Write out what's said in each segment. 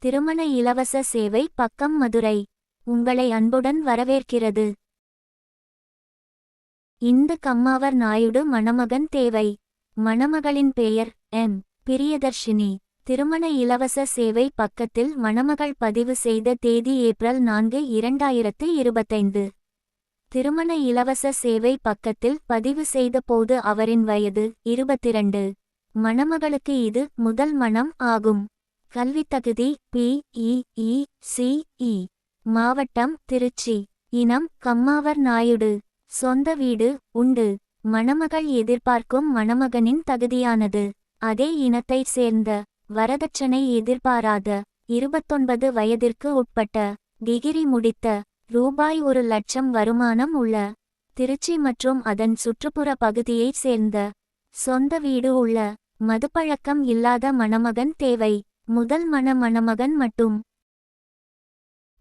திருமண இலவச சேவை பக்கம் மதுரை உங்களை அன்புடன் வரவேற்கிறது. இந்து கம்மாவர் நாயுடு மணமகன் தேவை. மணமகளின் பெயர் எம். பிரியதர்ஷினி. திருமண இலவச சேவை பக்கத்தில் மணமகள் பதிவு செய்த தேதி ஏப்ரல் 4, 2025. திருமண இலவச சேவை பக்கத்தில் பதிவு செய்த போது அவரின் வயது 22. மணமகளுக்கு இது முதல் மணம் ஆகும். கல்வித்தகுதி PEECE. மாவட்டம் திருச்சி. இனம் கம்மாவர் நாயுடு. சொந்த வீடு உண்டு. மணமகள் எதிர்பார்க்கும் மணமகனின் தகுதியானது. அதே இனத்தைச் சேர்ந்த. வரதட்சணை எதிர்பாராத. 29 வயதிற்கு உட்பட்ட. டிகிரி முடித்த. ரூபாய் 1,00,000 வருமானம் உள்ள. திருச்சி மற்றும் அதன் சுற்றுப்புற பகுதியைச் சேர்ந்த. சொந்த வீடு உள்ள. மதுப்பழக்கம் இல்லாத மணமகன் தேவை. முதல் மணமகன் மட்டும்.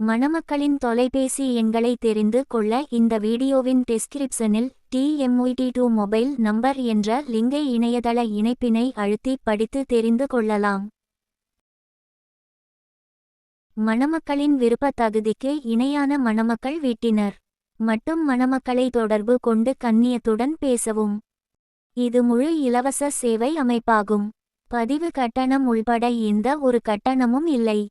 மணமக்களின் தொலைபேசி எண்களை தெரிந்து கொள்ள இந்த வீடியோவின் டிஸ்கிரிப்ஷனில் TMUT2 மொபைல் நம்பர் என்ற லிங்கை இணையதள இணைப்பினை அழுத்தி படித்து தெரிந்து கொள்ளலாம். மணமக்களின் விருப்ப தகுதிக்கு இணையான மணமக்கள் வீட்டினர் மட்டும் மணமக்களை தொடர்பு கொண்டு கண்ணியத்துடன் பேசவும். இது முழு இலவச சேவை அமைப்பாகும். பதிவு கட்டணம் உள்பட எந்த ஒரு கட்டணமும் இல்லை.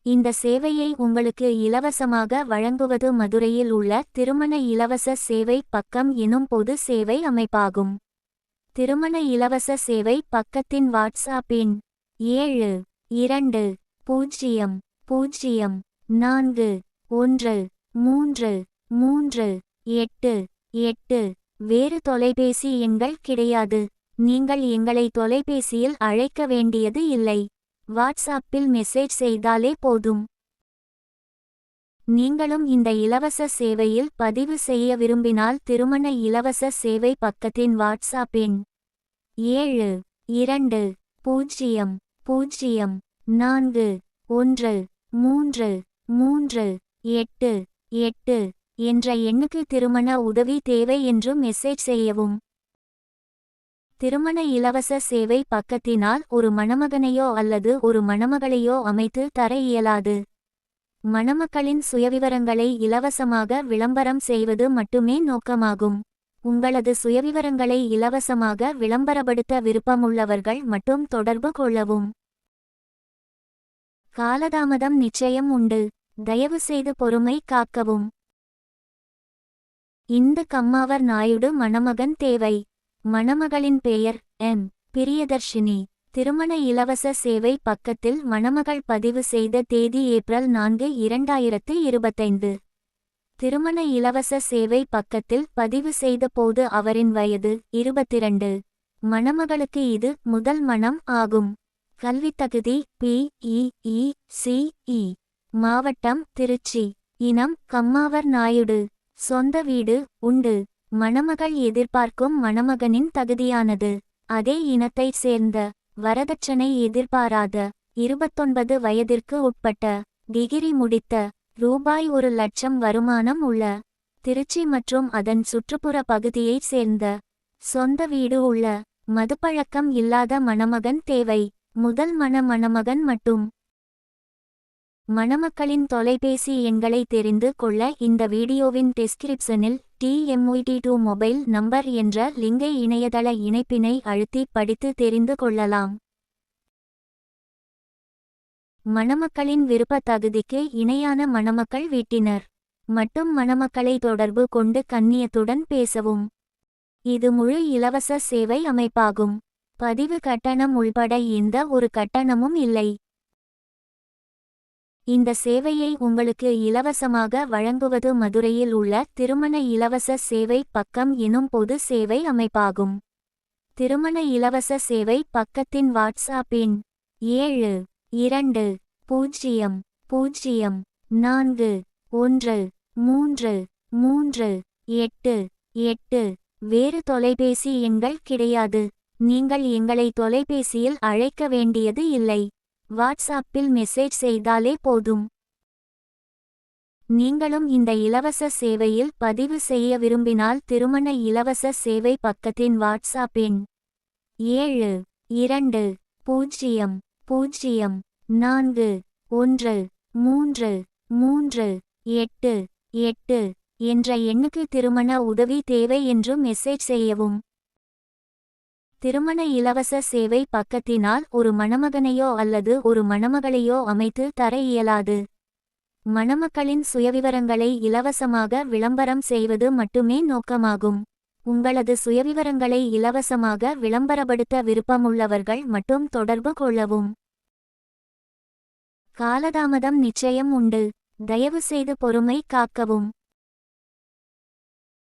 இந்த சேவையை உங்களுக்கு இலவசமாக வழங்குவது மதுரையில் உள்ள திருமண இலவச சேவை பக்கம் எனும் பொது சேவை அமைப்பாகும். திருமண இலவச சேவை பக்கத்தின் வாட்ஸ்அப் எண் 7200413388. வேறு தொலைபேசி எண்கள் கிடையாது. நீங்கள் எங்களை தொலைபேசியில் அழைக்க வேண்டியது இல்லை. வாட்ஸ்அப்பில் மெசேஜ் செய்தாலே போதும். நீங்களும் இந்த இலவச சேவையில் பதிவு செய்ய விரும்பினால் திருமண இலவச சேவை பக்கத்தின் வாட்ஸ்அப் எண் 7200413388 என்ற எண்ணுக்கு திருமண உதவி தேவை என்று மெசேஜ் செய்யவும். திருமண இலவச சேவை பக்கத்தினால் ஒரு மணமகனையோ அல்லது ஒரு மணமகளையோ அமைத்து தர இயலாது. மணமக்களின் சுயவிவரங்களை இலவசமாக விளம்பரம் செய்வது மட்டுமே நோக்கமாகும். உங்களது சுயவிவரங்களை இலவசமாக விளம்பரப்படுத்த விருப்பமுள்ளவர்கள் மட்டும் தொடர்பு கொள்ளவும். காலதாமதம் நிச்சயம் உண்டு. தயவு செய்து பொறுமை காக்கவும். இந்து கம்மாவர் நாயுடு மணமகன் தேவை. மணமகளின் பெயர் எம். பிரியதர்ஷினி. திருமண இலவச சேவை பக்கத்தில் மணமகள் பதிவு செய்த தேதி ஏப்ரல் 4, 2025. திருமண இலவச சேவை பக்கத்தில் பதிவு செய்த போது அவரின் வயது 22. மணமகளுக்கு இது முதல் மணம் ஆகும். கல்வித்தகுதி PEECE. மாவட்டம் திருச்சி. இனம் கம்மாவர் நாயுடு. சொந்த வீடு உண்டு. மணமகள் எதிர்பார்க்கும் மணமகனின் தகுதியானது. அதே இனத்தைச் சேர்ந்த. வரதட்சணை எதிர்பாராத. 29 வயதிற்கு உட்பட்ட. டிகிரி முடித்த. ரூபாய் 1,00,000 வருமானம் உள்ள. திருச்சி மற்றும் அதன் சுற்றுப்புற பகுதியைச் சேர்ந்த. சொந்த வீடு உள்ள. மதுப்பழக்கம் இல்லாத மணமகன் தேவை. முதல் மணமகன் மட்டும். மணமக்களின் தொலைபேசி எண்களை தெரிந்து கொள்ள இந்த வீடியோவின் டிஸ்கிரிப்ஷனில் TMUT2 மொபைல் நம்பர் என்ற லிங்கை இணையதள இணைப்பினை அழுத்தி படித்து தெரிந்து கொள்ளலாம். மணமக்களின் விருப்ப தகுதிக்கு இணையான மணமக்கள் வீட்டினர் மட்டும் மணமக்களை தொடர்பு கொண்டு கண்ணியத்துடன் பேசவும். இது முழு இலவச சேவை அமைப்பாகும். பதிவு கட்டணம் உள்பட எந்த ஒரு கட்டணமும் இல்லை. இந்த சேவையை உங்களுக்கு இலவசமாக வழங்குவது மதுரையில் உள்ள திருமண இலவச சேவை பக்கம் எனும் பொது சேவை அமைப்பாகும். திருமண இலவச சேவை பக்கத்தின் வாட்ஸ்அப் எண் 7200413388. வேறு தொலைபேசி எண்கள் கிடையாது. நீங்கள் எங்களை தொலைபேசியில் அழைக்க வேண்டியது இல்லை. வாட்ஸ்அப்பில் மெசேஜ் செய்தாலே போதும். நீங்களும் இந்த இலவச சேவையில் பதிவு செய்ய விரும்பினால் திருமண இலவச சேவை பக்கத்தின் வாட்ஸ்அப் எண் 7200413388 0413338 என்ற எண்ணுக்கு திருமண உதவி தேவை என்று மெசேஜ் செய்யவும். திருமண இலவச சேவை பக்கத்தினால் ஒரு மணமகனையோ அல்லது ஒரு மணமகளையோ அமைத்து தர இயலாது. மணமக்களின் சுயவிவரங்களை இலவசமாக விளம்பரம் செய்வது மட்டுமே நோக்கமாகும். உங்களது சுயவிவரங்களை இலவசமாக விளம்பரப்படுத்த விருப்பமுள்ளவர்கள் மட்டும் தொடர்பு கொள்ளவும். காலதாமதம் நிச்சயம் உண்டு. தயவுசெய்து பொறுமை காக்கவும்.